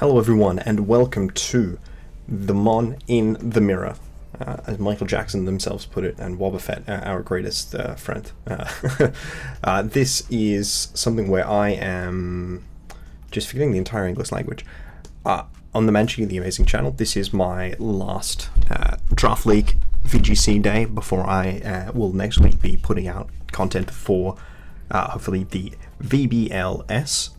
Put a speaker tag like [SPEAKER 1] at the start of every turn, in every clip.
[SPEAKER 1] Hello everyone and welcome to the Mon in the Mirror, as Michael Jackson themselves put it, and Boba Fett, our greatest friend. This is something where I am just forgetting the entire English language. On the Manching the Amazing channel, this is my last Draft League VGC day before I will next week be putting out content for hopefully the VBLS,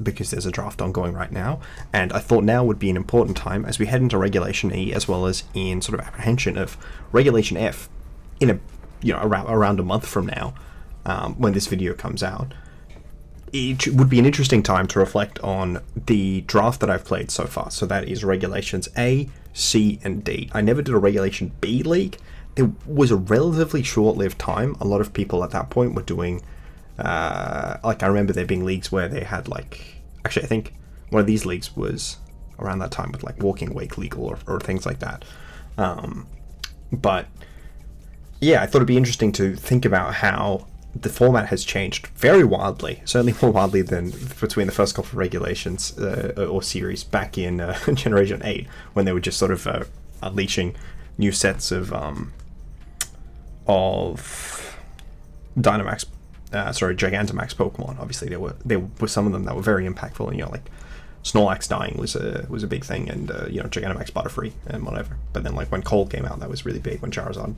[SPEAKER 1] because there's a draft ongoing right now, and I thought now would be an important time as we head into Regulation E, as well as in sort of apprehension of Regulation F in around a month from now, when this video comes out. It would be an interesting time to reflect on the draft that I've played so far. So that is Regulations A, C, and D. I never did a Regulation B league. It was a relatively short-lived time. A lot of people at that point were doing I remember there being leagues where they had actually I think one of these leagues was around that time with walking wake legal or things like that. But yeah, I thought it'd be interesting to think about how the format has changed very wildly, certainly more wildly than between the first couple of regulations or series back in Generation 8, when they were just sort of unleashing new sets of Dynamax Gigantamax Pokemon. Obviously, there were some of them that were very impactful, and like Snorlax dying was a big thing, and Gigantamax Butterfree and whatever. But then when Cold came out, that was really big. When Charizard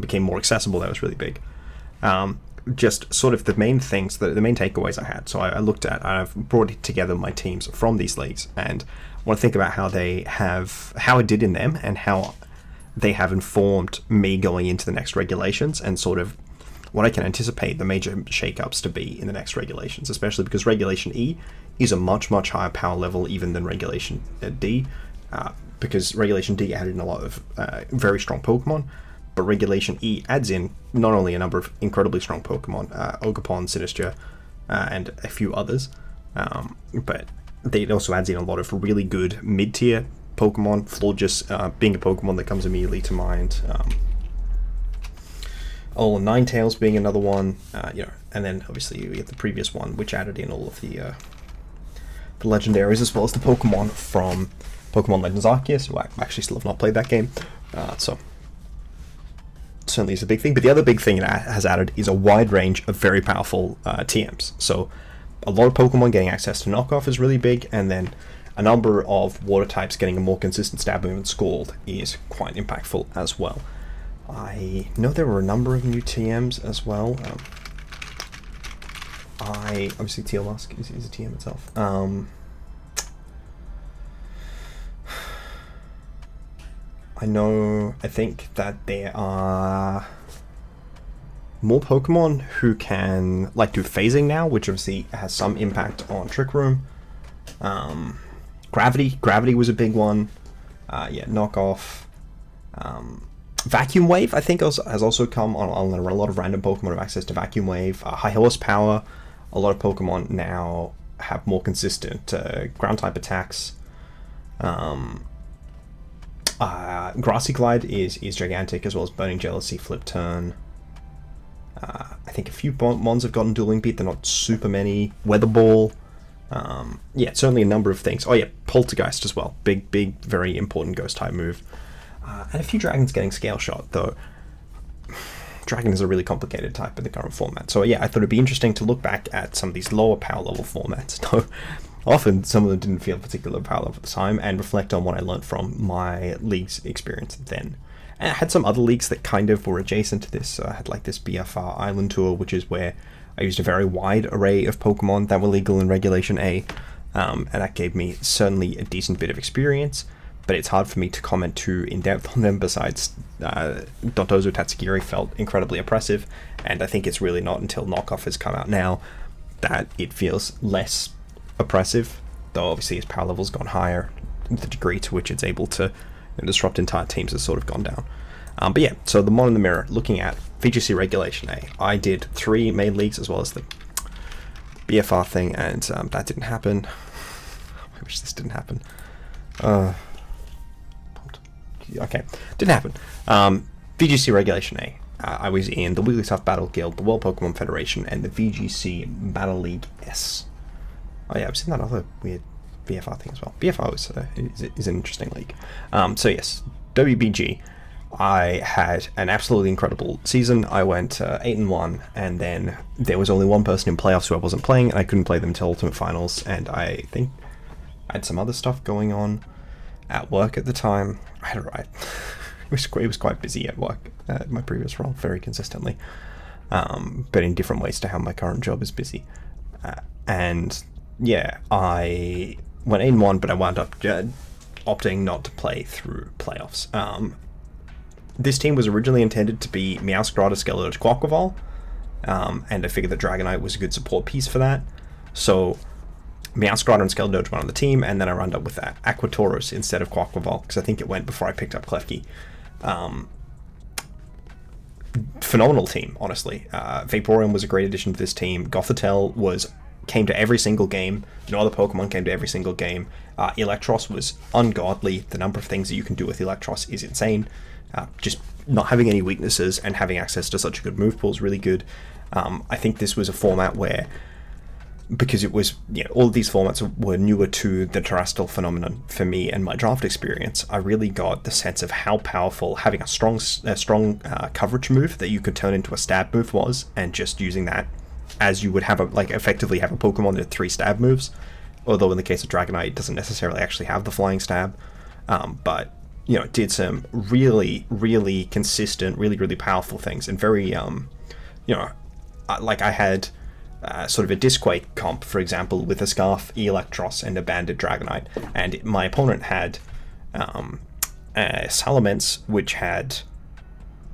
[SPEAKER 1] became more accessible, that was really big. Just sort of the main things, the main takeaways I had. So I looked at, I've brought together my teams from these leagues, and I want to think about how I did in them, and how they have informed me going into the next regulations, and sort of what I can anticipate the major shakeups to be in the next regulations, especially because Regulation E is a much, much higher power level even than Regulation D, because Regulation D added in a lot of very strong Pokemon, but Regulation E adds in not only a number of incredibly strong Pokemon, Ogerpon, Sinistcha, and a few others, but it also adds in a lot of really good mid-tier Pokemon, Florges being a Pokemon that comes immediately to mind, Ninetales being another one, and then obviously you get the previous one, which added in all of the legendaries, as well as the Pokemon from Pokemon Legends Arceus, who I actually still have not played that game, so certainly is a big thing. But the other big thing it has added is a wide range of very powerful TMs. So a lot of Pokemon getting access to Knockoff is really big, and then a number of water types getting a more consistent stab move, and Scald is quite impactful as well. I know there were a number of new TMs as well. Obviously Tealmusk is a TM itself. I think that there are more Pokemon who can do phasing now, which obviously has some impact on Trick Room. Gravity was a big one. Knockoff. Vacuum Wave, I think, has also come on a lot of random Pokemon have access to Vacuum Wave. High Horsepower, a lot of Pokemon now have more consistent ground-type attacks. Grassy Glide is gigantic, as well as Burning Jealousy, Flip Turn. I think a few Mons have gotten Dueling Beat, they're not super many. Weather Ball. Certainly a number of things. Poltergeist as well. Big, very important Ghost-type move. And a few Dragons getting Scale Shot, though Dragon is a really complicated type in the current format. So I thought it'd be interesting to look back at some of these lower power level formats, though often some of them didn't feel particular power level at the time, and reflect on what I learned from my league's experience then. And I had some other leagues that kind of were adjacent to this. So I had this BFR Island Tour, which is where I used a very wide array of Pokemon that were legal in Regulation A, and that gave me certainly a decent bit of experience. But it's hard for me to comment too in depth on them. Besides, Dontozo Tatsugiri felt incredibly oppressive, and I think it's really not until Knockoff has come out now that it feels less oppressive, though obviously its power level's gone higher. The degree to which it's able to disrupt entire teams has sort of gone down. So the Mon in the Mirror, looking at VGC Regulation A. I did 3 main leagues as well as the BFR thing, and that didn't happen. I wish this didn't happen. Okay, didn't happen. VGC Regulation A. I was in the Wigglytuff Battle Guild, the World Pokemon Federation, and the VGC Battle League S. Oh yeah, I've seen that other weird BFR thing as well. BFR is an interesting league. So yes, WBG. I had an absolutely incredible season. I went 8-1, and then there was only one person in playoffs who I wasn't playing, and I couldn't play them until Ultimate Finals, and I think I had some other stuff going on at work at the time. It was quite busy at work at my previous role, very consistently, but in different ways to how my current job is busy. And yeah, I went 8-1, but I wound up opting not to play through playoffs. This team was originally intended to be Meowscarada, Scarlet, Quaquaval, and I figured that Dragonite was a good support piece for that. So Meowscarada and Scarlet went on the team, and then I wound up with Aquatorus instead of Quaquaval, because I think it went before I picked up Klefki. Phenomenal team, honestly. Vaporeon was a great addition to this team. Gothitelle came to every single game. No other Pokemon came to every single game. Electros was ungodly. The number of things that you can do with Electros is insane. Just not having any weaknesses and having access to such a good move pool is really good. I think this was a format where, because it was, all of these formats were newer to the Terastal phenomenon for me and my draft experience, I really got the sense of how powerful having a strong coverage move that you could turn into a stab move was, and just using that as you would have effectively have a Pokemon that had 3 stab moves. Although in the case of Dragonite, it doesn't necessarily actually have the flying stab, but it did some really, really consistent, really, really powerful things, and very, I had sort of a Disquake comp, for example, with a Scarf, Electros, and a Banded Dragonite, and my opponent had Salamence, which had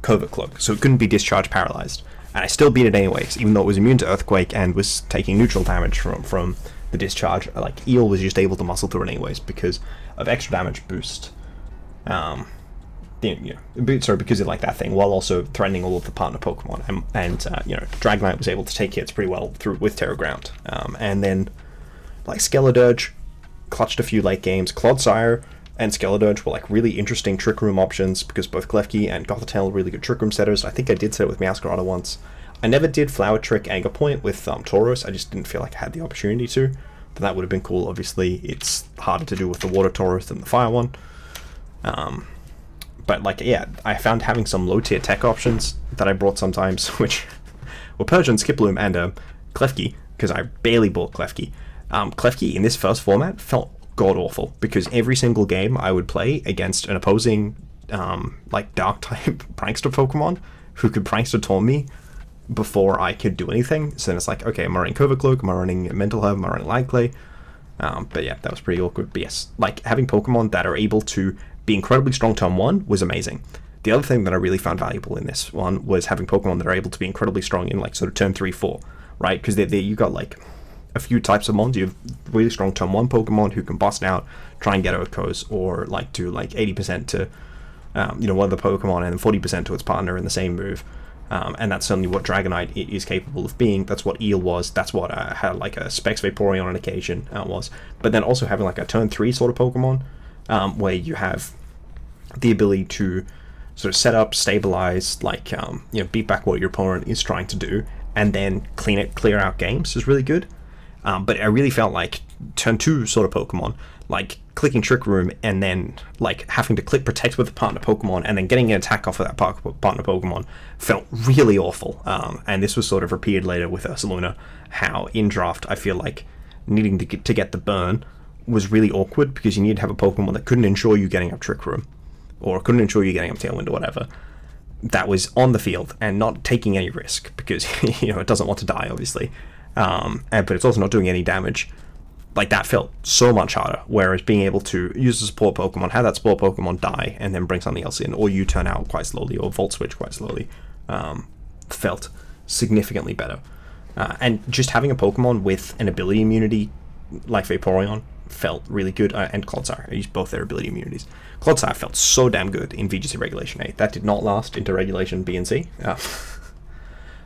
[SPEAKER 1] Covert Cloak, so it couldn't be discharge paralyzed, and I still beat it anyways, even though it was immune to Earthquake and was taking neutral damage from the discharge. Eel was just able to muscle through it anyways because of extra damage boost. Because of that thing, while also threatening all of the partner Pokemon, and Dragonite was able to take hits pretty well through with Terra Ground, and then Skeledirge clutched a few late games. Clodsire and Skeledirge were really interesting Trick Room options because both Klefki and Gothitelle are really good Trick Room setters. I think I did set it with Meowscarada once. I never did Flower Trick Anger Point with Tauros. I just didn't feel like I had the opportunity to, but that would have been cool. Obviously, it's harder to do with the Water Tauros than the Fire one. But I found having some low-tier tech options that I brought sometimes, which were Persian, Skiploom, and Klefki, because I barely bought Klefki. Klefki in this first format felt god-awful, because every single game I would play against an opposing Dark-type Prankster Pokemon who could Prankster Taunt me before I could do anything. So then it's okay, am I running Covert Cloak, am I running Mental Herb, am I running Light Clay? But yeah, that was pretty awkward. But yes, having Pokemon that are able to be incredibly strong turn 1 was amazing. The other thing that I really found valuable in this one was having Pokemon that are able to be incredibly strong in sort of turn 3-4, right? Because you got a few types of mons. You have really strong turn 1 Pokemon who can bust out, try and get Urkos, or do 80% to one of the Pokemon and then 40% to its partner in the same move. And that's certainly what Dragonite is capable of being. That's what Eel was. That's what had a Specs Vaporeon on occasion was. But then also having a turn 3 sort of Pokemon, where you have the ability to sort of set up, stabilize, beat back what your opponent is trying to do, and then clear out games is really good. But I really felt like turn 2 sort of Pokemon, clicking Trick Room and then having to click Protect with the partner Pokemon and then getting an attack off of that partner Pokemon felt really awful. And this was sort of repeated later with Ursaluna, how in draft I feel like needing to get the burn was really awkward because you need to have a Pokemon that couldn't ensure you getting up Trick Room or couldn't ensure you getting up Tailwind or whatever, that was on the field and not taking any risk because it doesn't want to die obviously, but it's also not doing any damage. That felt so much harder, whereas being able to use a support Pokemon, have that support Pokemon die and then bring something else in, or you turn out quite slowly or Volt Switch quite slowly, felt significantly better. And just having a Pokemon with an ability immunity like Vaporeon felt really good, and Clodsire. I used both their ability immunities. Clodsire felt so damn good in VGC Regulation A. That did not last into Regulation B and C.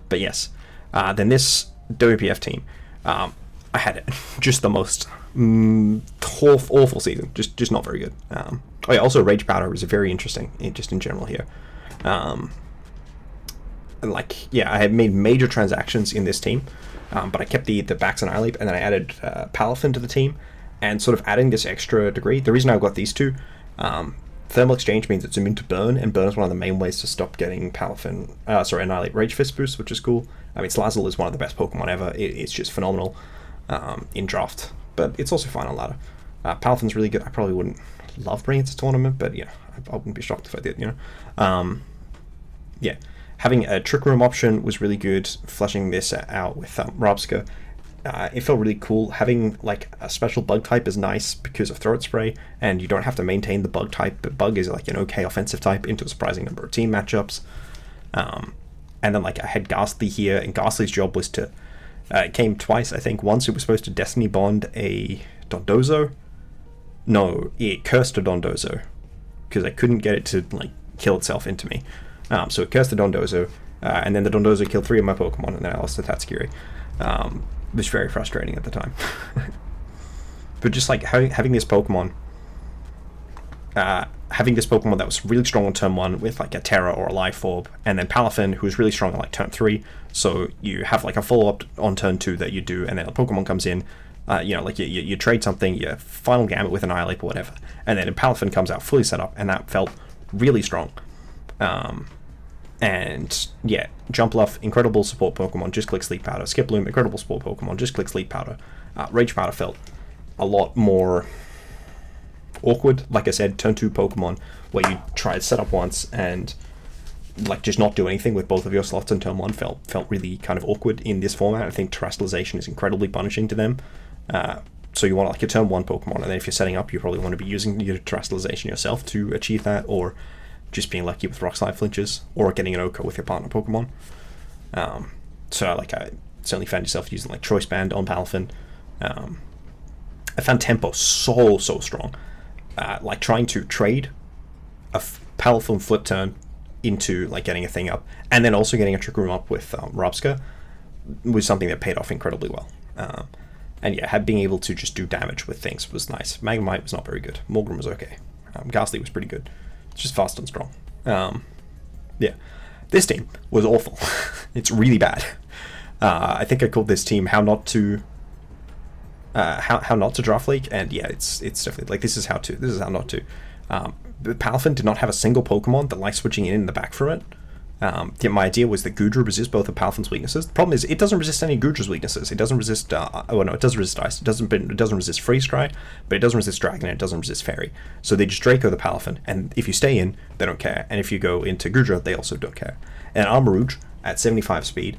[SPEAKER 1] But yes, then this WPF team, I had just the most awful season. Just not very good. Also Rage Powder was very interesting, just in general here. I had made major transactions in this team, but I kept the Bax and Ileap, and then I added Palafin to the team, and sort of adding this extra degree. The reason I've got these two, Thermal Exchange means it's immune to Burn, and Burn is one of the main ways to stop getting Annihilate Rage Fist boost, which is cool. I mean, Salazzle is one of the best Pokemon ever. It's just phenomenal in draft, but it's also fine on ladder. Palafen's really good. I probably wouldn't love bringing it to tournament, but yeah, I wouldn't be shocked if I did, Yeah. Having a Trick Room option was really good. Fleshing this out with Rabska, it felt really cool. Having like a special bug type is nice because of Throat Spray, and you don't have to maintain the bug type, but bug is like an okay offensive type into a surprising number of team matchups. And then like I had Ghastly here, and Ghastly's job was to it came twice, I think. Once it was supposed to Destiny Bond a Dondozo. No, it cursed a Dondozo because I couldn't get it to like kill itself into me. So it cursed the Dondozo, and then the Dondozo killed 3 of my Pokemon, and then I lost to Tatsukiri. It was very frustrating at the time. But just like having this Pokemon, that was really strong on turn 1 with like a Terra or a Life Orb, and then Palafen, who was really strong on like turn 3. So you have like a follow-up on turn 2 that you do, and then a Pokemon comes in, you trade something, you final Gambit with Annihilate or whatever, and then Palafen comes out fully set up, and that felt really strong. And yeah, Jumpluff, incredible support Pokemon, just click Sleep Powder. Skiploom, incredible support Pokemon, just click Sleep Powder. Rage Powder felt a lot more awkward. Like I said, turn 2 Pokemon where you try to set up once and like just not do anything with both of your slots in turn 1 felt really kind of awkward in this format. I think Terastallization is incredibly punishing to them. So you want like a turn 1 Pokemon, and then if you're setting up, you probably want to be using your Terastallization yourself to achieve that, or just being lucky with Rock Slide flinches, or getting an Oko with your partner Pokemon. So like I certainly found yourself using like Choice Band on Palafen. I found Tempo so strong. Like trying to trade a Palafen flip turn into like getting a thing up, and then also getting a Trick Room up with Rabska was something that paid off incredibly well. And yeah, being able to just do damage with things was nice. Magnemite was not very good. Morgrem was okay. Ghastly was pretty good. It's just fast and strong. Yeah, this team was awful. It's really bad. I think I called this team how not to draft league, and yeah, it's definitely like this is how not to. Palafen did not have a single Pokemon that likes switching in the back from it. My idea was that Goodra resists both of Palafen's weaknesses. The problem is it doesn't resist any of Goodra's weaknesses. It doesn't resist. It does resist Ice. It doesn't resist Freeze Dry, but it doesn't resist Dragon, and it doesn't resist Fairy. So they just Draco the Palafen, and if you stay in, they don't care. And if you go into Goodra, they also don't care. And Armarouge at 75 speed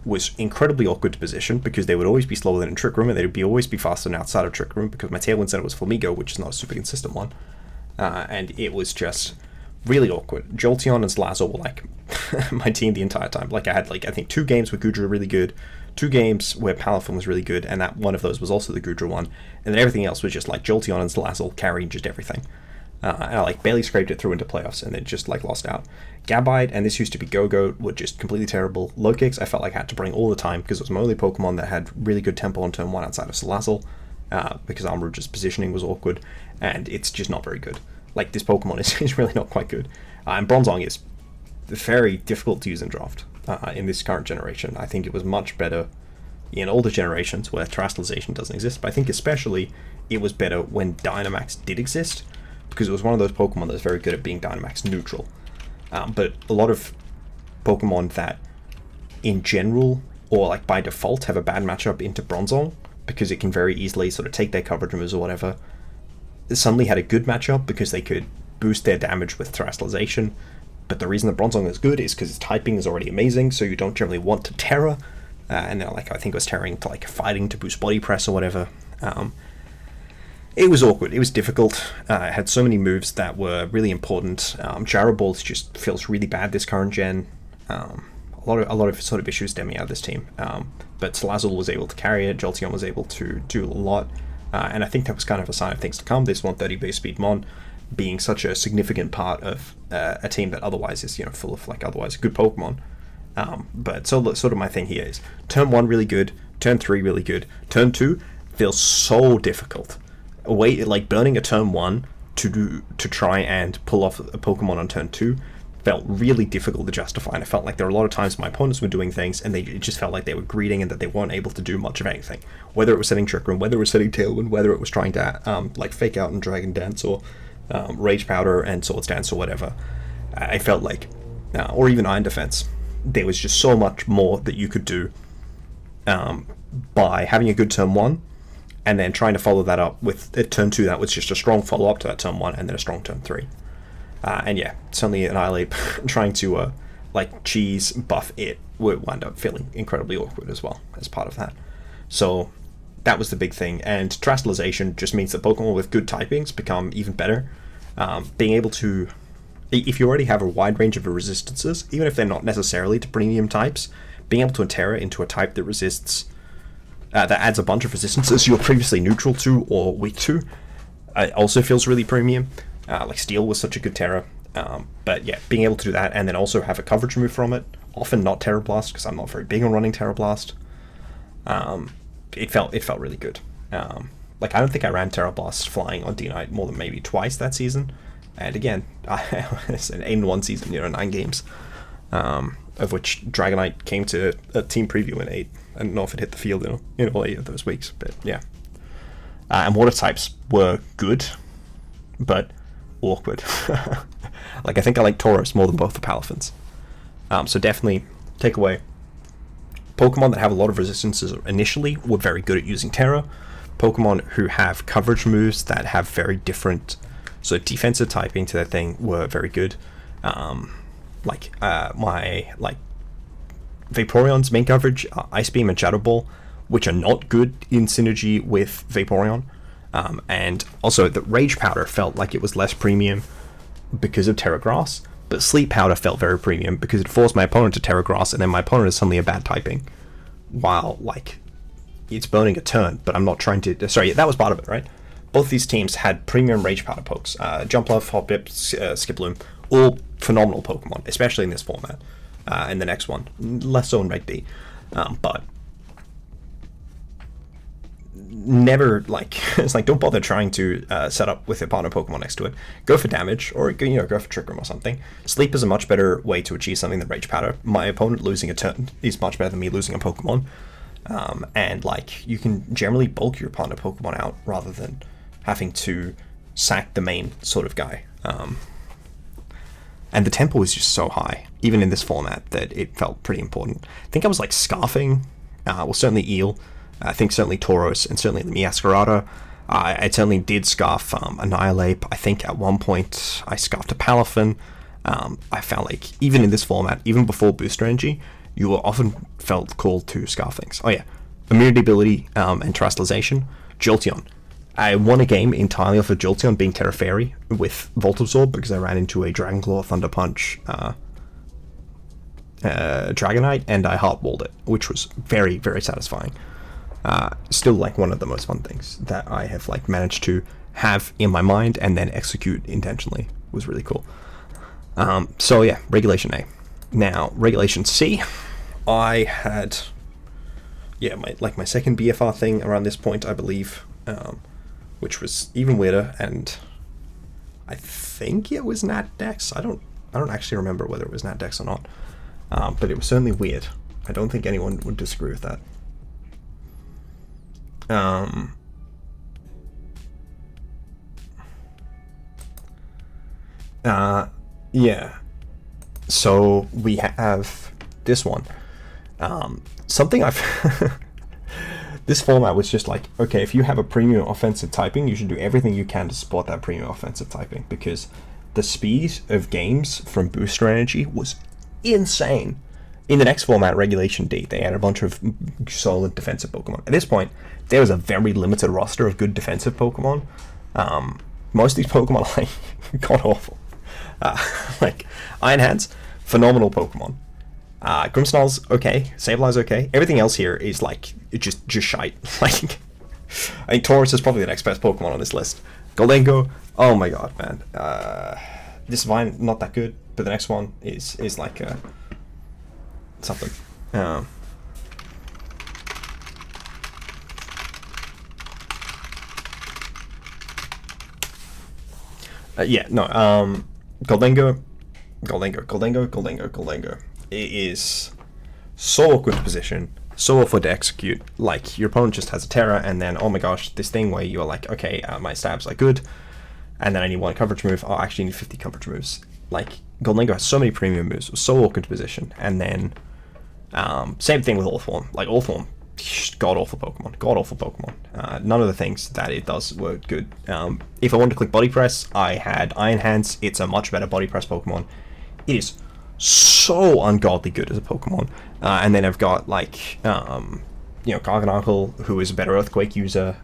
[SPEAKER 1] was incredibly awkward to position because they would always be slower than in Trick Room, and they would always be faster than outside of Trick Room because my Tailwind Center was Flamigo, which is not a super consistent one. And it was just really awkward. Jolteon and Salazzle were like my team the entire time. Like I had I think 2 games where Goodra were really good, 2 games where Palafen was really good, and that one of those was also the Goodra one, and then everything else was just like Jolteon and Salazzle carrying just everything. And I like barely scraped it through into playoffs, and then just like lost out. Gabite and this used to be Go-Go were just completely terrible. Low kicks I felt like I had to bring all the time because it was my only Pokemon that had really good tempo on turn 1 outside of Salazzle, because Armarouge's positioning was awkward, and it's just not very good. Like this Pokemon is really not quite good. And Bronzong is very difficult to use in draft in this current generation. I think it was much better in older generations where Terastallization doesn't exist, but I think especially it was better when Dynamax did exist, because it was one of those Pokemon that was very good at being Dynamax neutral. But a lot of Pokemon that in general, or like by default, have a bad matchup into Bronzong, because it can very easily sort of take their coverage moves or whatever, suddenly had a good matchup because they could boost their damage with Terastallization. But the reason that Bronzong is good is because its typing is already amazing, so you don't generally want to Terra. And then, like, I think it was Terraing to like fighting to boost body press or whatever. It was awkward. It was difficult. It had so many moves that were really important. Gyro Balls just feels really bad this current gen. A lot of sort of issues stemming out of this team. But Salazzle was able to carry it. Jolteon was able to do a lot. And I think that was kind of a sign of things to come. This 130 base speed Mon being such a significant part of a team that otherwise is, full of like otherwise good Pokemon. But sort of my thing here is turn 1 really good, turn 3 really good, turn 2 feels so difficult. Like burning a turn 1 to try and pull off a Pokemon on turn 2 felt really difficult to justify, and I felt like there were a lot of times my opponents were doing things and it just felt like they were greeting and that they weren't able to do much of anything. Whether it was setting Trick Room, whether it was setting Tailwind, whether it was trying to like Fake Out and Dragon Dance, or Rage Powder and Swords Dance or whatever, I felt like, or even Iron Defense, there was just so much more that you could do by having a good turn 1 and then trying to follow that up with a turn 2 that was just a strong follow-up to that turn 1 and then a strong turn 3. And yeah, certainly Annihilate trying to like cheese buff it would wind up feeling incredibly awkward as well as part of that. So that was the big thing, and Terastalization just means that Pokemon with good typings become even better. Being able to, if you already have a wide range of resistances, even if they're not necessarily to premium types, being able to Terra into a type that resists, that adds a bunch of resistances you're previously neutral to or weak to, also feels really premium. Like Steel was such a good Terra, but yeah, being able to do that and then also have a coverage move from it, often not Terra Blast because I'm not very big on running Terra Blast. It felt really good. Like I don't think I ran Terra Blast flying on D-Night more than maybe twice that season, and again, it's an 8-1 season, 9 games, of which Dragonite came to a team preview in 8. I don't know if it hit the field in all 8 of those weeks, but yeah. And water types were good, but awkward. Like I think I like Tauros more than both the Palafins. So definitely take away. Pokemon that have a lot of resistances initially were very good at using Terra. Pokemon who have coverage moves that have very different defensive typing to their thing were very good. My Vaporeon's main coverage, Ice Beam and Shadow Ball, which are not good in synergy with Vaporeon. And also the Rage Powder felt like it was less premium because of Terra Grass, but Sleep Powder felt very premium because it forced my opponent to Terra Grass, and then my opponent is suddenly a bad typing, while like it's burning a turn, but I'm not trying to. Sorry, that was part of it, right? Both these teams had premium Rage Powder pokes. Jumpluff, Hoppip, Skiploom, all phenomenal Pokemon, especially in this format. And the next one, less so in Red B, but never it's like don't bother trying to set up with your partner Pokemon next to it. Go for damage, or go for Trick Room or something. Sleep is a much better way to achieve something than Rage Powder. My opponent losing a turn is much better than me losing a Pokemon, and like you can generally bulk your partner Pokemon out rather than having to sack the main sort of guy. And the tempo is just so high, even in this format, that it felt pretty important. I think I was like scarfing, certainly Eel, I think certainly Tauros, and certainly the Miascarada. I certainly did scarf Annihilate. I think at one point I scarfed a Palafin. I found like, even in this format, even before Booster Energy, you were often felt called to scarf things. Oh yeah, Immunity Ability and Terastalization, Jolteon. I won a game entirely off of Jolteon being Terra Fairy with Volt Absorb because I ran into a Dragon Claw, Thunder Punch, Dragonite, and I Heartwalled it, which was very, very satisfying. Still like one of the most fun things that I have like managed to have in my mind and then execute intentionally. Was really cool. So yeah, Regulation A. Now, Regulation C, I had my second BFR thing around this point, I believe. Which was even weirder, and I think it was Nat Dex. I don't actually remember whether it was Nat Dex or not, but it was certainly weird. I don't think anyone would disagree with that. Yeah. So we have this one. Something I've this format was just like, okay, if you have a premium offensive typing, you should do everything you can to support that premium offensive typing, because the speed of games from Booster Energy was insane. In the next format, Regulation D, they had a bunch of solid defensive Pokemon. At this point, there was a very limited roster of good defensive Pokemon. Most of these Pokemon are like god-awful. Like, Iron Hands, phenomenal Pokemon. Grimmsnarl's okay, Sableye's okay. Everything else here is like just shite. Like, I think Tauros is probably the next best Pokemon on this list. Goldengo, oh my god, man. This Vine, not that good, but the next one is like something. Goldengo, Goldengo. It is so awkward to position, so awkward to execute. Like, your opponent just has a Terra, and then, oh my gosh, this thing where you're like, okay, my stabs are good, and then I need one coverage move. Oh, I actually need 50 coverage moves. Like, Goldengo has so many premium moves, it was so awkward to position. And then, same thing with Orthworm. Like, Orthworm, god-awful Pokemon. None of the things that it does were good. If I wanted to click Body Press, I had Iron Hands. It's a much better Body Press Pokemon. It is so ungodly good as a Pokemon. And then I've got, like, Garganacl, who is a better Earthquake user.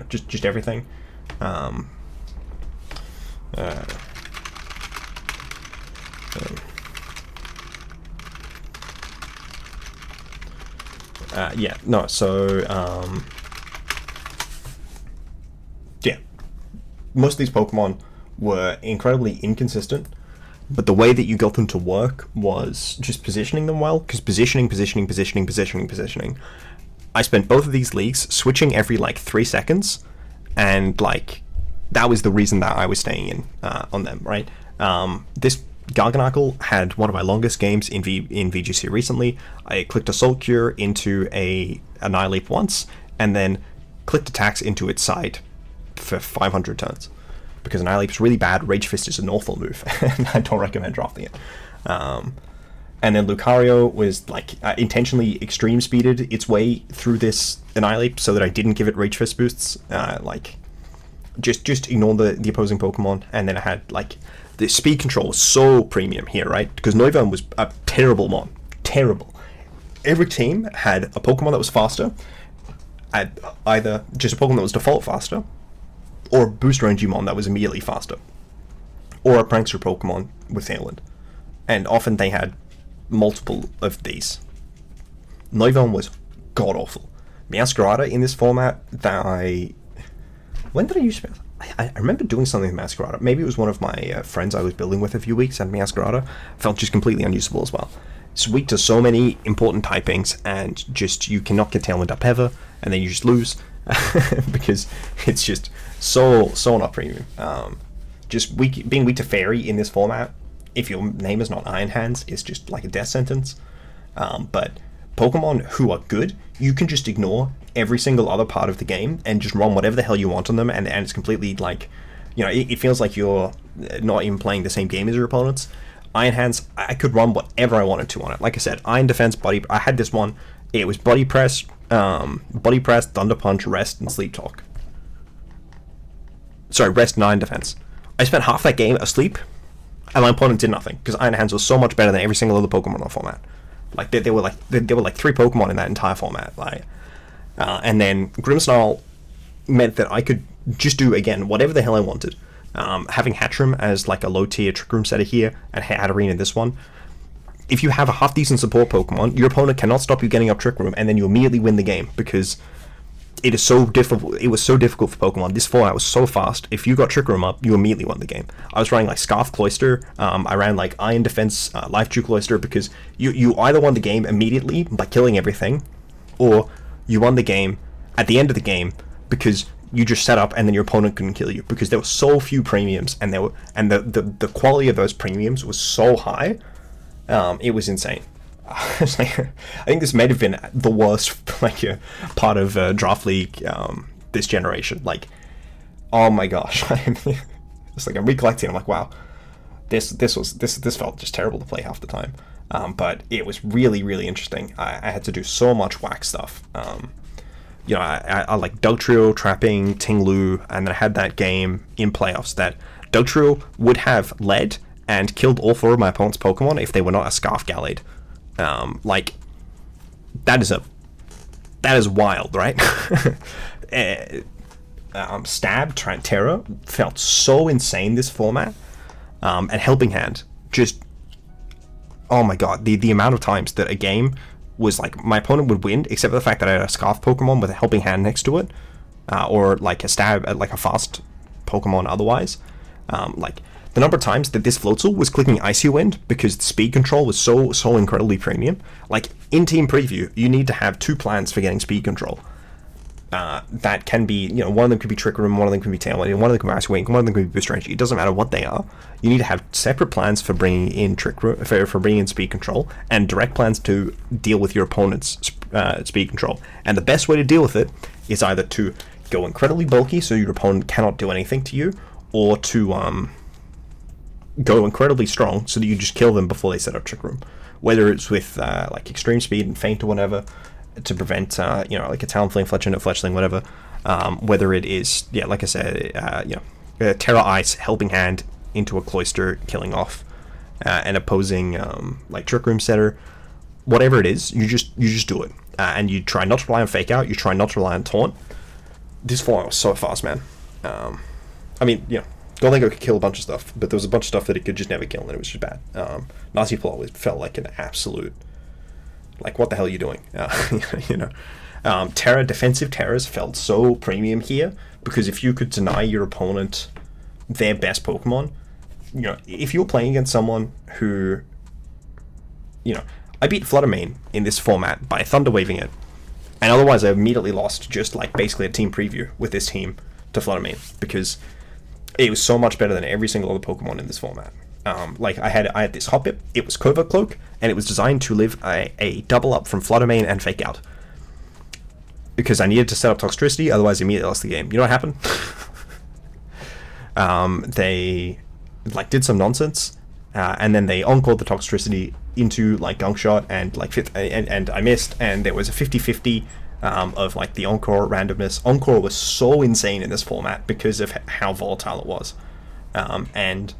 [SPEAKER 1] Just everything. Most of these Pokemon were incredibly inconsistent, but the way that you got them to work was just positioning them well, because positioning. I spent both of these leagues switching every, 3 seconds, and, that was the reason that I was staying in on them, right? This Garganacl had one of my longest games in VGC recently. I clicked Assault Cure into a Annihilape once, and then clicked attacks into its side for 500 turns. Because Annihilape's really bad, Rage Fist is an awful move, and I don't recommend drafting it. And then Lucario was, intentionally extreme speeded its way through this Annihilape so that I didn't give it Rage Fist boosts. Just ignore the opposing Pokemon, and then I had, the speed control was so premium here, right? Because Noivern was a terrible mon. Terrible. Every team had a Pokemon that was faster, either just a Pokemon that was default faster, or a boost range mon that was immediately faster, or a prankster Pokemon with Tailwind. And often they had multiple of these. Noivern was god-awful. Meowscarada in this format that when did I use Meowscarada? I remember doing something with Meowscarada. Maybe it was one of my friends I was building with a few weeks, and Meowscarada felt just completely unusable as well. It's weak to so many important typings, and just you cannot get Tailwind up ever, and then you just lose because it's just so not premium. Just being weak to Fairy in this format, if your name is not Iron Hands, is just like a death sentence. But Pokemon who are good, you can just ignore every single other part of the game and just run whatever the hell you want on them, and it's completely it feels like you're not even playing the same game as your opponents. Iron Hands, I could run whatever I wanted to on it. Like I said, Iron Defense, I had this one. It was Body Press, Thunder Punch, Rest, and Sleep Talk. Sorry, Rest and Iron Defense. I spent half that game asleep, and my opponent did nothing, because Iron Hands was so much better than every single other Pokemon in the format. There were 3 Pokemon in that entire format. And then Grimmsnarl meant that I could just do, again, whatever the hell I wanted. Having Hatchrim as a low-tier Trick Room setter here, and Hatterene in this one. If you have a half-decent support Pokemon, your opponent cannot stop you getting up Trick Room, and then you immediately win the game, because it is so difficult. It was so difficult for Pokemon. This format was so fast. If you got Trick Room up, you immediately won the game. I was running Scarf Cloister. I ran Iron Defense, Life Chew Cloister, because you either won the game immediately by killing everything, or you won the game at the end of the game because you just set up and then your opponent couldn't kill you, because there were so few premiums, and the quality of those premiums was so high. It was insane. I think this may have been the worst part of Draft League this generation. Oh my gosh, it's I'm recollecting. I'm like, wow, this felt just terrible to play half the time. But it was really, really interesting. I had to do so much whack stuff. I like Dugtrio, Trapping, Tinglu, and then I had that game in playoffs that Dugtrio would have led and killed all 4 of my opponent's Pokemon if they were not a Scarf Gallade. That is wild, right? Stab, Terra felt so insane this format. And Helping Hand, just, oh my god, the amount of times that a game was my opponent would win, except for the fact that I had a Scarf Pokemon with a Helping Hand next to it, or a Stab, a fast Pokemon otherwise. The number of times that this Floatzel was clicking Icy Wind because the speed control was so incredibly premium. In Team Preview, you need to have 2 plans for getting speed control. that can be, one of them could be Trick Room, one of them could be Tail Wave, one of them could be Ice Wing, one of them could be Boost Range. It doesn't matter what they are. You need to have separate plans for bringing in Trick Room, for bringing in Speed Control, and direct plans to deal with your opponent's Speed Control. And the best way to deal with it is either to go incredibly bulky so your opponent cannot do anything to you, or to go incredibly strong so that you just kill them before they set up Trick Room. Whether it's with like Extreme Speed and Feint or whatever, to prevent, like a Talonflame, Fletchling, no Fletchling, whatever. Whether it is, like I said, Terra Ice, Helping Hand into a Cloister, killing off an opposing like Trick Room setter, whatever it is, you just do it, and you try not to rely on Fake Out. You try not to rely on Taunt. This format was so fast, man. I mean, Goldingo could kill a bunch of stuff, but there was a bunch of stuff that it could just never kill, and it was just bad. Nazi Pull always felt like an absolute. Like, what the hell are you doing? Terra, defensive Terras felt so premium here, because if you could deny your opponent their best Pokemon, if you're playing against someone who, I beat Fluttermane in this format by Thunder Waving it, and otherwise I immediately lost just like basically a team preview with this team to Fluttermane, because it was so much better than every single other Pokemon in this format. Like I had this Hoppip, it was Covert Cloak, and it was designed to live a double up from Fluttermane and Fake Out. Because I needed to set up Toxtricity, otherwise I immediately lost the game. You know what happened? They like did some nonsense, and then they encored the Toxtricity into like Gunk Shot, and like and I missed, and there was a 50-50 of like the Encore randomness. Encore was so insane in this format because of how volatile it was, and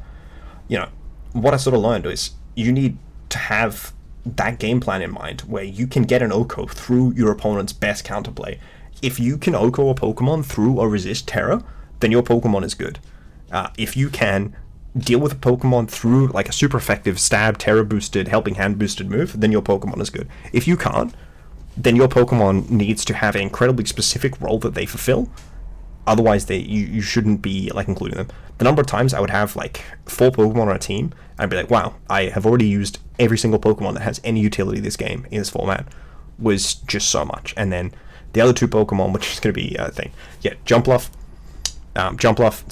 [SPEAKER 1] what I sort of learned is you need to have that game plan in mind where you can get an Oko through your opponent's best counterplay. If you can Oko a Pokemon through or resist Terra, then your Pokemon is good. If you can deal with a Pokemon through like a super effective stab, Terra boosted, Helping Hand boosted move, then your Pokemon is good. If you can't, then your Pokemon needs to have an incredibly specific role that they fulfill. Otherwise, you shouldn't be like including them. The number of times I would have like 4 Pokemon on a team, I'd be like, wow, I have already used every single Pokemon that has any utility this game in this format, was just so much. And then the other 2 Pokemon, which is going to be a thing. Yeah, Jumpluff,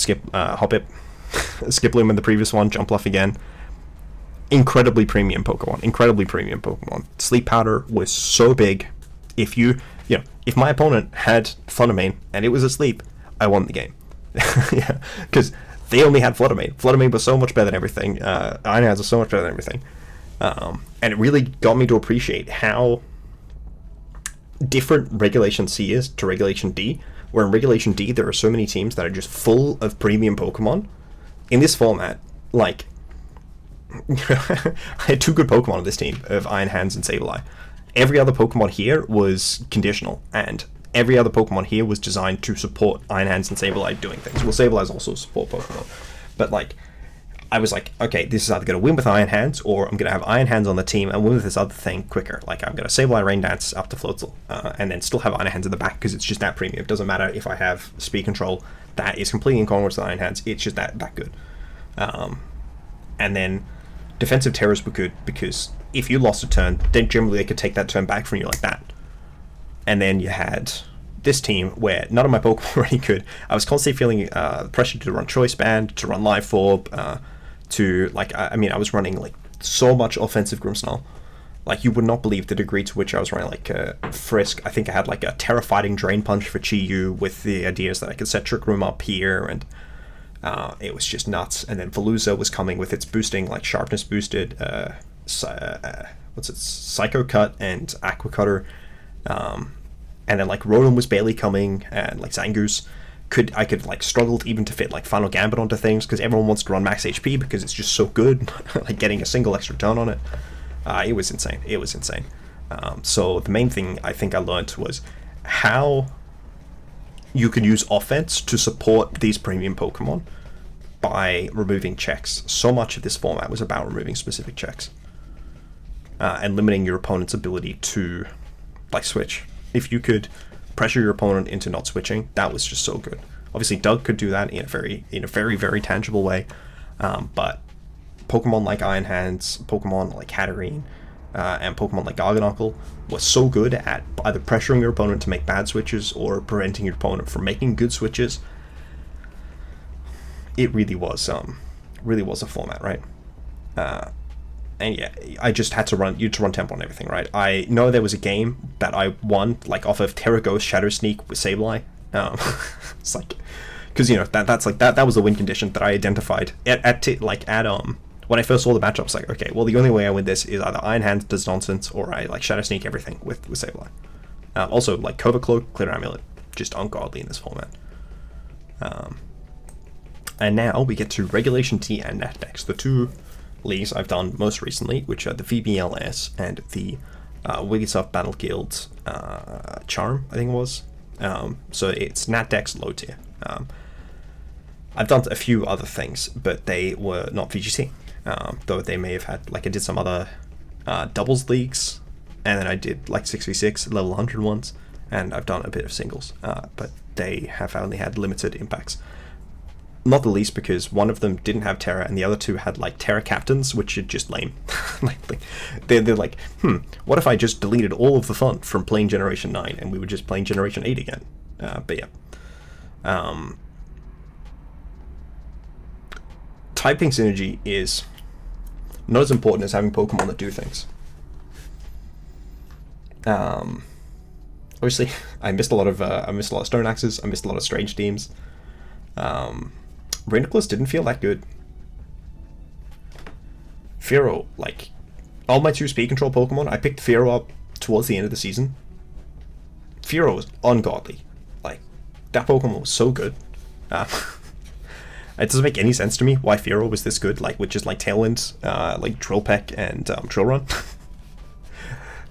[SPEAKER 1] Skip, Hoppip, Skiploom in the previous one, Jumpluff again. Incredibly premium Pokemon. Sleep Powder was so big. If if my opponent had Fluttermane and it was asleep, I won the game. Yeah, because they only had Fluttermane. Fluttermane was so much better than everything. Iron Hands was so much better than everything. And it really got me to appreciate how different Regulation C is to Regulation D, where in Regulation D there are so many teams that are just full of premium Pokemon. In this format, like, I had 2 good Pokemon on this team of Iron Hands and Sableye. Every other Pokemon here was conditional, and every other Pokemon here was designed to support Iron Hands and Sableye doing things. Well, Sableye is also a support Pokemon, but like, I was like, okay, this is either going to win with Iron Hands, or I'm going to have Iron Hands on the team and win with this other thing quicker. Like, I'm going to Sableye Rain Dance up to Floatzel, and then still have Iron Hands in the back, because it's just that premium. It doesn't matter if I have Speed Control that is completely incongruous with Iron Hands, it's just that good. And then defensive Terrors were good, because if you lost a turn, then generally they could take that turn back from you like that. And then you had this team where none of my Pokemon were any good. I was constantly feeling pressure to run Choice Band, to run Life Orb, to, like, I was running, like, so much offensive Grimmsnarl. Like, you would not believe the degree to which I was running, like, Frisk. I think I had, like, a Terra-Fighting Drain Punch for Chi-Yu with the ideas that I could set Trick Room up here, and it was just nuts. And then Veluza was coming with its boosting, like, Sharpness boosted, Psycho Cut and Aqua Cutter. And then, like, Rotom was barely coming, and, like, Zangoose. I could like struggle even to fit like Final Gambit onto things, because everyone wants to run max HP because it's just so good. Like, getting a single extra turn on it, it was insane. So the main thing I think I learned was how you can use offense to support these premium Pokemon by removing checks. So much of this format was about removing specific checks, and limiting your opponent's ability to like switch. If you could pressure your opponent into not switching, that was just so good. Obviously, Doug could do that in a very, very tangible way, but Pokemon like Iron Hands, Pokemon like Hatterene, and Pokemon like Garganacl were so good at either pressuring your opponent to make bad switches or preventing your opponent from making good switches. It really was a format, right? And yeah, I just had to run tempo on everything, right? I know there was a game that I won like off of Terra Ghost Shadow Sneak with Sableye. It's like, because you know that was the win condition that I identified when I first saw the matchup. I was like, okay, well the only way I win this is either Iron Hand does nonsense or I like Shadow Sneak everything with Sableye. Also like Covert Cloak, Clear Amulet, just ungodly in this format. And now we get to Regulation T and Nat Decks, the two leagues I've done most recently, which are the VBLS and the Wigglysoft Battle Guild Charm, I think it was. So it's Nat Decks low tier. I've done a few other things, but they were not VGC. Though they may have had, like I did some other doubles leagues, and then I did like 6v6 level 100 ones, and I've done a bit of singles, but they have only had limited impacts. Not the least because one of them didn't have Terra, and the other two had like Terra captains, which are just lame. they're like, what if I just deleted all of the fun from playing Generation 9 and we were just playing Generation 8 again? But yeah. Typing synergy is not as important as having Pokemon that do things. Obviously, I missed a lot of Stone Axes. I missed a lot of Strange Teams. Rainiclus didn't feel that good. Fearow, like, all my two speed control Pokemon, I picked Fearow up towards the end of the season. Fearow was ungodly. Like, that Pokemon was so good. It doesn't make any sense to me why Fearow was this good, like, with just, like, Tailwind, like, Drill Peck, and Drill Run.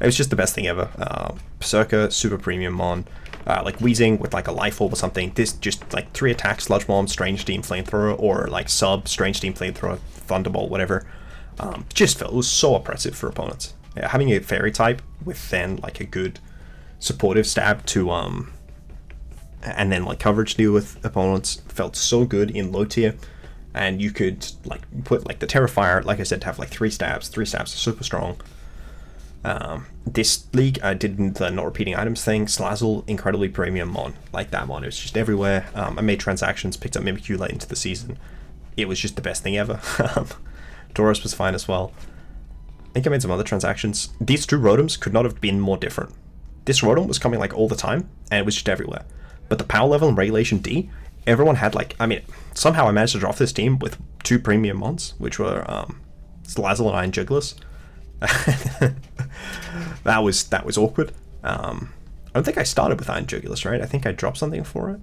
[SPEAKER 1] It was just the best thing ever. Berserker, super premium mon. Like Weezing with like a Life Orb or something. This just like 3 attacks, Sludge Bomb, Strange Steam, Flamethrower, or like sub, Strange Steam, Flamethrower, Thunderbolt, whatever. Just felt it was so oppressive for opponents. Yeah, having a Fairy type with then like a good supportive stab to and then like coverage deal with opponents felt so good in low tier. And you could like put like the Terrifier, like I said, to have like 3 stabs. 3 stabs are super strong. This league, I did the not repeating items thing. Slazzle, incredibly premium mon. Like that mon, it was just everywhere. I made transactions, picked up Mimikyu late into the season. It was just the best thing ever. Tauros was fine as well. I think I made some other transactions. These 2 Rotoms could not have been more different. This Rotom was coming like all the time, and it was just everywhere. But the power level and Regulation D, everyone had like, I mean, somehow I managed to draft this team with 2 premium mons, which were Slazzle and Iron Jugglers. that was awkward. I don't think I started with Iron Jugulus, right? I think I dropped something for it.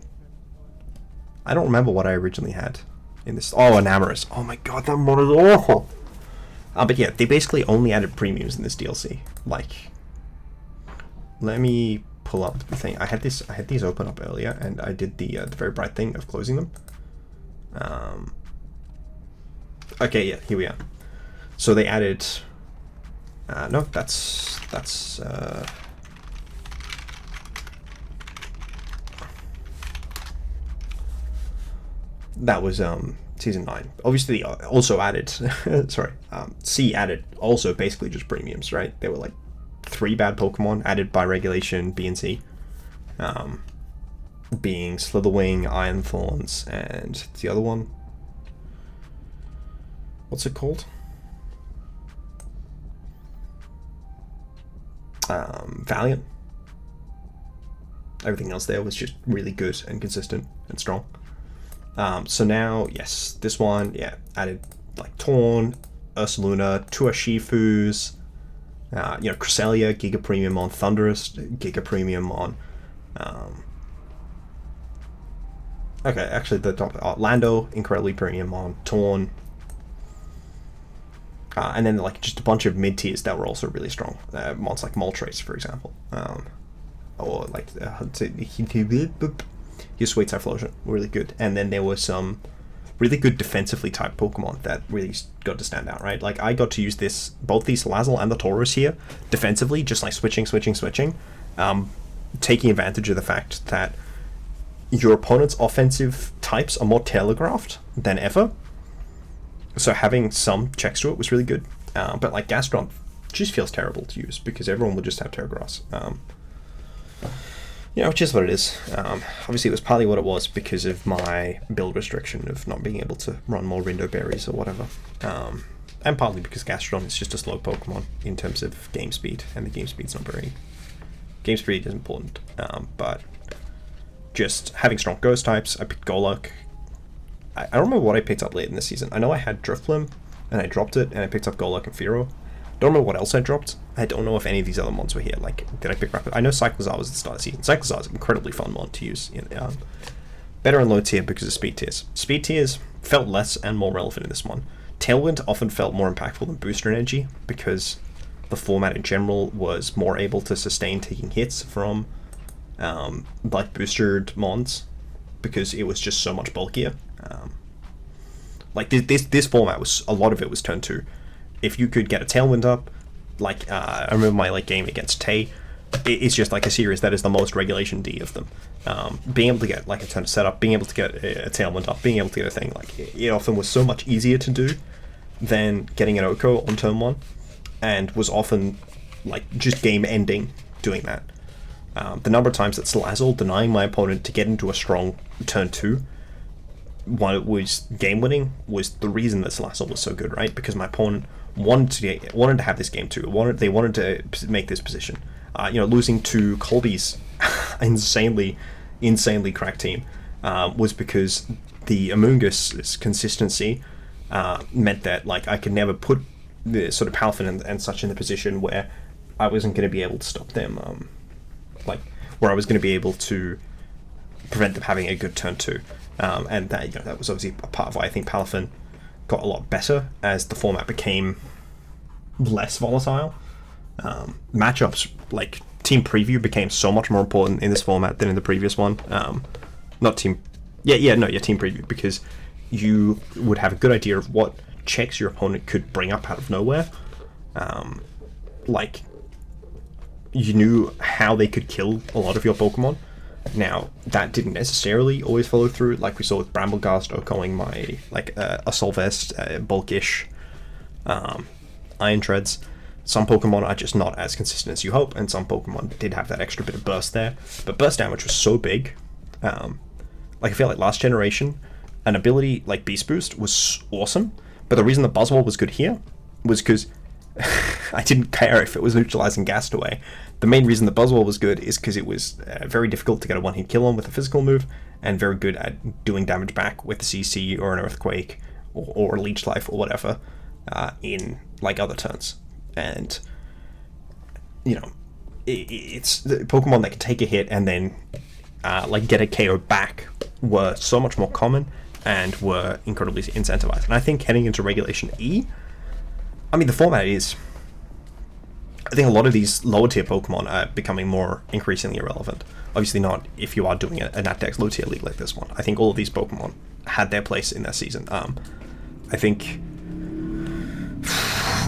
[SPEAKER 1] I don't remember what I originally had in this. Oh, an Amorous. Oh my god, that mod is awful. But yeah, they basically only added premiums in this DLC. Like, let me pull up the thing. I had these open up earlier, and I did the very bright thing of closing them. Okay, yeah, here we are. So they added. No, that's that was season 9. Obviously, also added. Sorry, C added also basically just premiums, right? There were like 3 bad Pokemon added by regulation B and C, being Slitherwing, Iron Thorns, and the other one. What's it called? Valiant. Everything else there was just really good and consistent and strong. So now, yes, this one, yeah, added like Torn, Ursaluna, 2 Urshifu's, Cresselia, Giga Premium on, Thundurus, Giga Premium on. Okay, actually the top, Lando, incredibly premium on, Torn. And then like just a bunch of mid tiers that were also really strong. Mons like Moltres, for example, or like his Sweet Typhlosion were really good. And then there were some really good defensively typed Pokemon that really got to stand out, right? Like I got to use both these Salazzle and the Tauros here defensively, just like switching, taking advantage of the fact that your opponent's offensive types are more telegraphed than ever. So having some checks to it was really good. But like Gastron just feels terrible to use because everyone would just have Terragrass. Which is what it is. Obviously, it was partly what it was because of my build restriction of not being able to run more Rindo Berries or whatever. And partly because Gastrodon is just a slow Pokemon in terms of game speed, and the game speed's not very... Game speed is important, but just having strong Ghost types, I picked Golurk. I don't remember what I picked up late in the season. I know I had Drifblim, and I dropped it, and I picked up Golurk and Fearow. Don't remember what else I dropped. I don't know if any of these other mons were here. Like, did I pick Rapid? I know Cyclizar was at the start of the season. Cyclizar is an incredibly fun mon to use. Better in low tier because of speed tiers. Speed tiers felt less and more relevant in this one. Tailwind often felt more impactful than Booster Energy because the format in general was more able to sustain taking hits from like boostered mons because it was just so much bulkier. Like this format was, a lot of it was turn 2. If you could get a Tailwind up, like I remember my game against Tay, it's just like a series that is the most regulation D of them. Being able to get like a turn setup, being able to get a Tailwind up, being able to get a thing, like it often was so much easier to do than getting an Oko on turn 1, and was often like just game ending doing that. The number of times that Salazzle denying my opponent to get into a strong turn 2 while it was game winning was the reason that Salazzle was so good, right? Because my opponent wanted to have this game too. They wanted to make this position. Losing to Colby's insanely cracked team was because the Amoonguss' consistency meant that like I could never put the sort of Palafin and such in the position where I wasn't going to be able to stop them, where I was going to be able to prevent them having a good turn 2. And that was obviously a part of why I think Palafin got a lot better as the format became less volatile. Matchups like Team Preview became so much more important in this format than in the previous one. Team Preview, because you would have a good idea of what checks your opponent could bring up out of nowhere. You knew how they could kill a lot of your Pokemon. Now, that didn't necessarily always follow through, like we saw with Bramblegast Okoing my, Assault Vest, bulkish Iron Treads. Some Pokemon are just not as consistent as you hope, and some Pokemon did have that extra bit of burst there. But burst damage was so big. I feel like last generation, an ability like Beast Boost was awesome, but the reason the Buzzwole was good here was because I didn't care if it was neutralizing Gastaway. The main reason the Buzzwole was good is because it was very difficult to get a one-hit kill on with a physical move, and very good at doing damage back with a CC or an Earthquake or Leech Life or whatever in other turns. And it's the Pokemon that can take a hit and then get a KO back were so much more common and were incredibly incentivized. And I think heading into Regulation E, the format is... I think a lot of these lower tier Pokemon are becoming more increasingly irrelevant. Obviously not if you are doing a Natdex low tier league like this one. I think all of these Pokemon had their place in that season. I think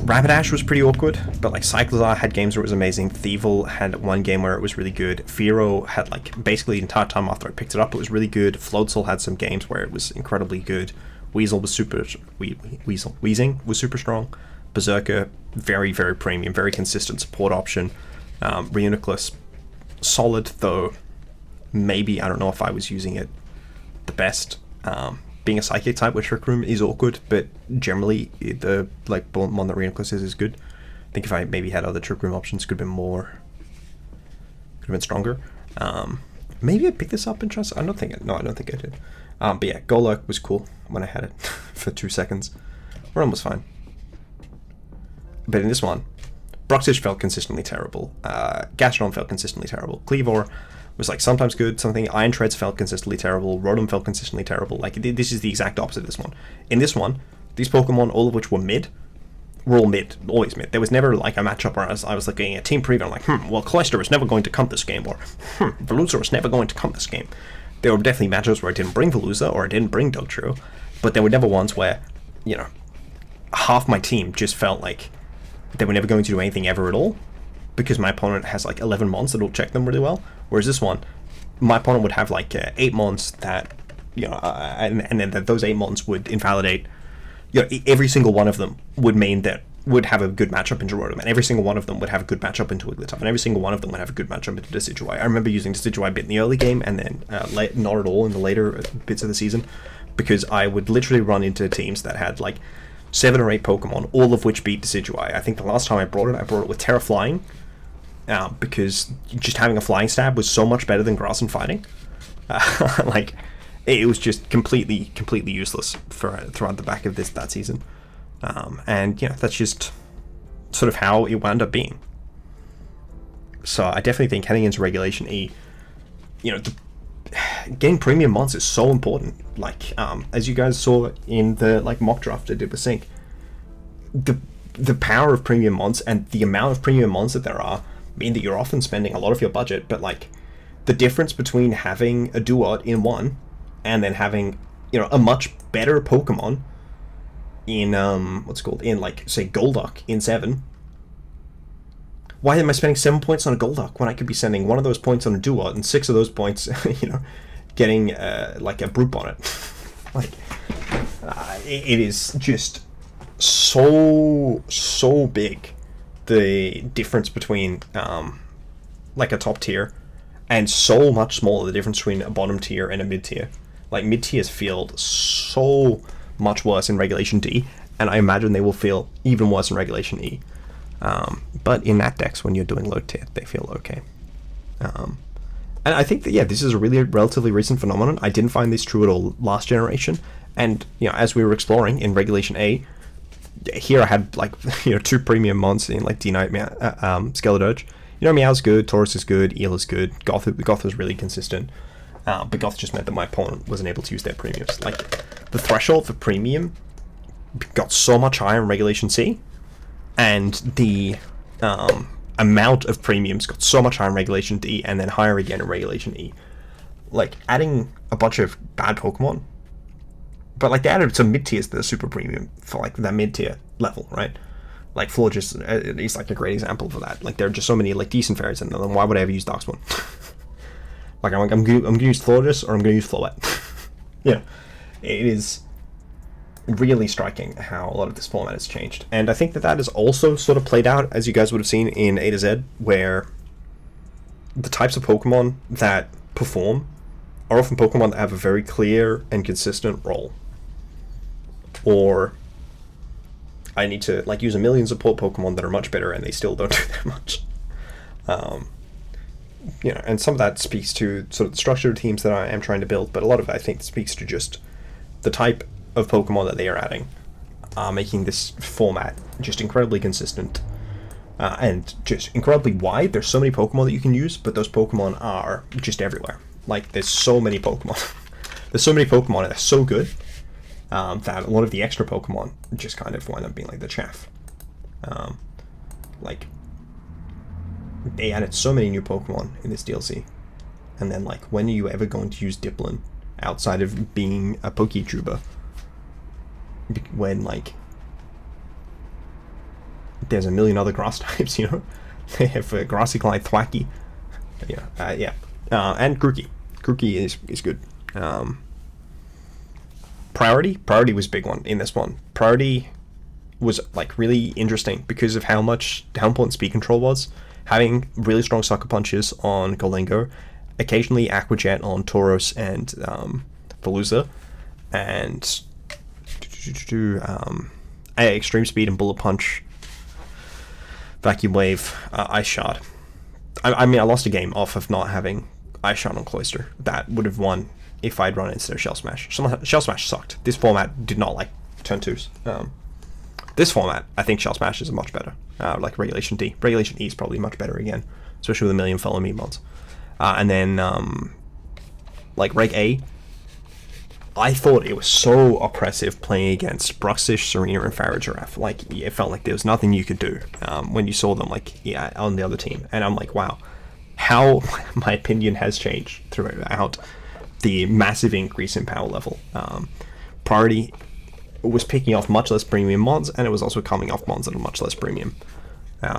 [SPEAKER 1] Rapidash was pretty awkward, but Cyclizar had games where it was amazing. Thievul had one game where it was really good. Fearow had basically the entire time after I picked it up it was really good. Floatzel had some games where it was incredibly good. Weezing was super strong. Berserker, very, very premium, very consistent support option. Reuniclus, solid, though maybe, I don't know if I was using it the best. Being a Psychic type with Trick Room is awkward, but generally, the one that Reuniclus is good. I think if I maybe had other Trick Room options, could have been stronger. Maybe I picked this up in Trust. I don't think I did. But yeah, Golurk was cool when I had it for 2 seconds. Run was fine. But in this one, Bruxish felt consistently terrible. Gastrodon felt consistently terrible. Cleavor was sometimes good, something. Iron Treads felt consistently terrible. Rotom felt consistently terrible. This is the exact opposite of this one. In this one, these Pokemon, all of which were mid, were all mid, always mid. There was never a matchup where I was looking at Team Preview, I'm Cloyster is never going to come this game, or Veluza is never going to come this game. There were definitely matchups where I didn't bring Veluza or I didn't bring Dugtrio, but there were never ones where, half my team just felt like they were never going to do anything ever at all, because my opponent has 11 mons that will check them really well. Whereas this one, my opponent would have 8 mons that, and then those 8 mons would invalidate, every single one of them would mean that would have a good matchup into Rotom, and every single one of them would have a good matchup into Wigglytuff, and every single one of them would have a good matchup into Decidueye. I remember using Decidueye a bit in the early game, and then not at all in the later bits of the season, because I would literally run into teams that had like 7 or 8 Pokemon, all of which beat Decidueye. I think the last time I brought it with Terra Flying, because just having a Flying Stab was so much better than Grass and Fighting. Like, it was just completely useless throughout the back of that season. And that's just sort of how it wound up being. So I definitely think heading into Regulation E, getting premium mons is so important. Like, as you guys saw in the mock draft I did with Sync, the power of premium mons and the amount of premium mons that there are mean that you're often spending a lot of your budget, but like the difference between having a Duat in 1 and then having a much better Pokemon in in like say Golduck in 7. Why am I spending 7 points on a Golduck when I could be sending 1 of those points on a Duat and 6 of those points getting like a Brute Bonnet? Like, it is just so big, the difference between like a top tier, and so much smaller the difference between a bottom tier and a mid tier. Like, mid tiers feel so much worse in Regulation D, and I imagine they will feel even worse in Regulation E. But in that decks, when you're doing low tier, they feel okay. And I think that, this is a really relatively recent phenomenon. I didn't find this true at all last generation. And, as we were exploring in Regulation A, here I had, like, 2 premium mons in, like, D-Knight, Skeleturge. Meow's good, Taurus is good, Eel is good, Goth was really consistent. But Goth just meant that my opponent wasn't able to use their premiums. Like, the threshold for premium got so much higher in Regulation C, and the amount of premiums got so much higher in Regulation D, and then higher again in Regulation E. Like, adding a bunch of bad Pokemon, but like they added some mid tiers that are super premium for like that mid tier level, right? Like Florges is like a great example for that. Like, there are just so many like decent fairies in them. Why would I ever use Darkspawn? Like, I'm gonna use Florges or I'm gonna use Floette. It is really striking how a lot of this format has changed, and I think that is also sort of played out, as you guys would have seen in A to Z, where the types of Pokemon that perform are often Pokemon that have a very clear and consistent role. Or I need to like use a million support Pokemon that are much better and they still don't do that much. And some of that speaks to sort of the structure of teams that I am trying to build, but a lot of it I think speaks to just the type of Pokemon that they are adding, making this format just incredibly consistent and just incredibly wide. There's so many Pokemon that you can use, but those Pokemon are just everywhere. Like, there's so many Pokemon. There's so many Pokemon and they're so good that a lot of the extra Pokemon just kind of wind up being like the chaff. Like, they added so many new Pokemon in this DLC, and then like, when are you ever going to use Dipplin outside of being a Poketuber? When like there's a million other grass types, they have Grassy Clyde, Thwacky, and Grookey. Grookey is good. Priority was a big one in this one. Priority was like really interesting because of how important speed control was. Having really strong sucker punches on Golingo, occasionally Aqua Jet on Tauros and Veluza, and extreme speed and bullet punch, vacuum wave, ice shard. I mean, I lost a game off of not having ice shard on Cloyster. That would have won if I'd run it instead of Shell Smash. Shell Smash sucked. This format did not like turn 2s. This format, I think Shell Smash is much better. Like Regulation D. Regulation E is probably much better again, especially with a million fellow me mods. And then like Reg A, I thought it was so oppressive playing against Bruxish, Serena, and Farigiraf. Like, it felt like there was nothing you could do when you saw them on the other team. And I'm like, wow, how my opinion has changed throughout the massive increase in power level. Priority was picking off much less premium mods, and it was also coming off mods that are much less premium.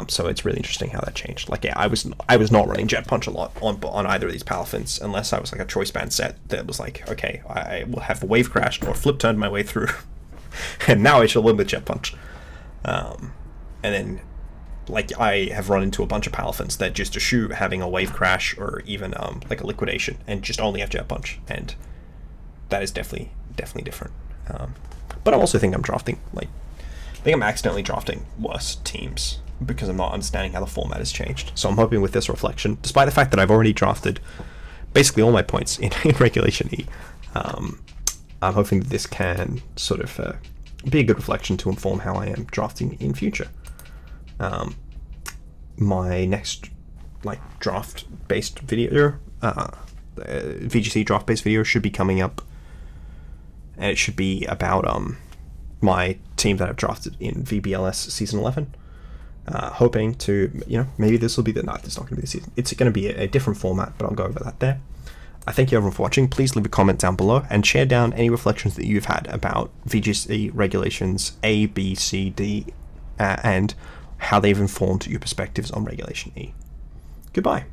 [SPEAKER 1] So it's really interesting how that changed. Like, I was not running Jet Punch a lot on either of these Palafins, unless I was like a choice band set that was like, okay, I will have a wave crashed or flip turned my way through, and now I shall win with Jet Punch. and then like I have run into a bunch of Palafins that just eschew having a wave crash or even like a liquidation and just only have Jet Punch, and that is definitely different. But I also think I'm drafting, like, I think I'm accidentally drafting worse teams because I'm not understanding how the format has changed. So I'm hoping with this reflection, despite the fact that I've already drafted basically all my points in Regulation E, I'm hoping that this can sort of be a good reflection to inform how I am drafting in future. My next like draft-based video, VGC draft-based video should be coming up, and it should be about my team that I've drafted in VBLS Season 11. Hoping to, maybe this will be it's not going to be the season. It's going to be a different format, but I'll go over that there. I thank you everyone for watching. Please leave a comment down below and share down any reflections that you've had about VGC regulations A, B, C, D, and how they've informed your perspectives on Regulation E. Goodbye.